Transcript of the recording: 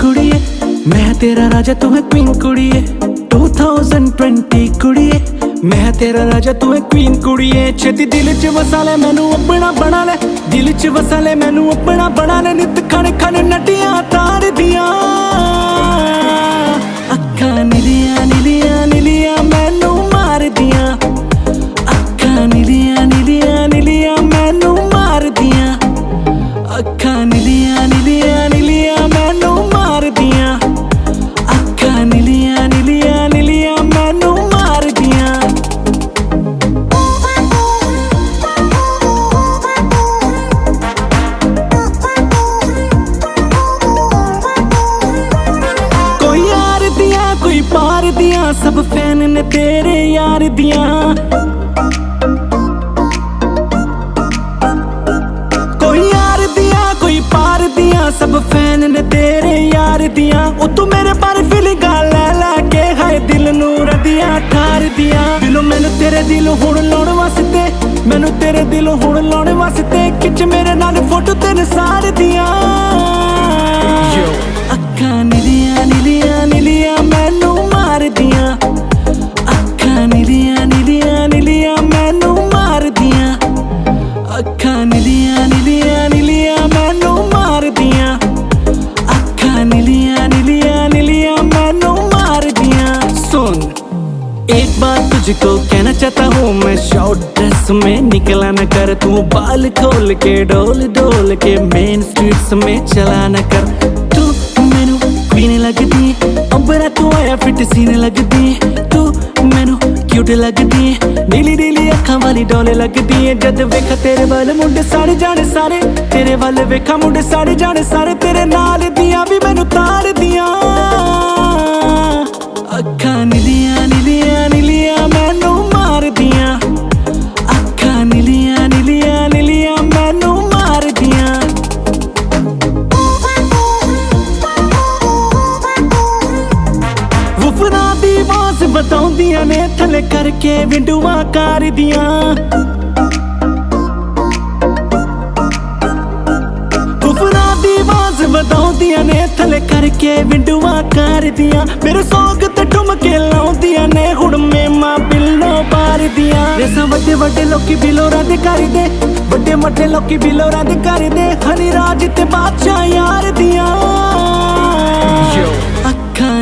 कुड़िए, मैं तेरा राजा तू है क्वीन कुड़िए। 2020 कुड़िए, मैं तेरा राजा तू है क्वीन कुड़िए। छेती दिल च वसा ले मैनू अपना बना ले, दिल च वसा ले मैनू अपना बना ले। नित खन खन नटियां तार दियां, अक्खां नीलियां नीलियां नीलियां मैनू मार दियां। अक्खां नीलियां नीलियां नीलियां मैनू मार दियां। अक्खां नीलियां नीलियां नीलियां मैनू मार दियां। अक्खां नीलियां नीलियां नीलियां मैनू मार दियां। कोई यार दियां कोई पार दियां, सब फैन ने तेरे यार दियां। सब फैन ने तेरे यार दियां। ओ तू मेरे बारे फीलिंगां लै लै के हाय दिल नू रदियां ठार दियां। दिलों मैनू तेरे दिल हुण लाउण वास्ते, मैनू तेरे दिल हुण लाउण वास्ते खिच मेरे नाल फोटो तेरे सार दियां। अक्खां नीलियां नीलियां नीलियां मैनू मार दियां। अक्खां नीलियां नीलियां नीलियां मैनू मार दियां। अक्खां नीलियां नीलियां नीलियां मैनू मार दियां। अक्खां नीलियां नीलियां नीलियां मैनू मार दियां। सुन एक बात तुझको कहना चाहता हूँ मैं, शॉर्ट ड्रेस में निकला न कर तू। बाल खोल के डोल डोल के मेन स्ट्रीट्स में चला न कर। तू मैनू क्वीन लगदी, अंबरा तू आया फिट सीन लगदी। तू मैनू क्यूट लगदी, नीली नीली अखां वाली डोल लगदी है। जद वेखा तेरे वाल मुंडे सारे जाने सारे, तेरे वाल वेखा मुंडे सारे जाने सारे। तेरे नाल दियां भी मैनू तार दियां। अक्खां नीलियां नीलियां नीलियां मैनू मार दियां। अक्खां नीलियां नीलियां नीलियां मैनू मार दियां। वुफना दी आवाज़ बताउंदियां ने थले करके विंडोआं कार दियां। वुफना दी आवाज़ बताउंदियां ने थले करके विंडोआं कार दियां। मेरे सौग ते ठुमके लाउंदियां ने हुण मेमा बिल्लो पार दियां। रेसां वड्डे वड्डे लोकी बिलोरा दे करदे, वड्डे वड्डे लोकी बिलोरा दे करदे। हनी राज ते बादशाह यार दियां। अक्खां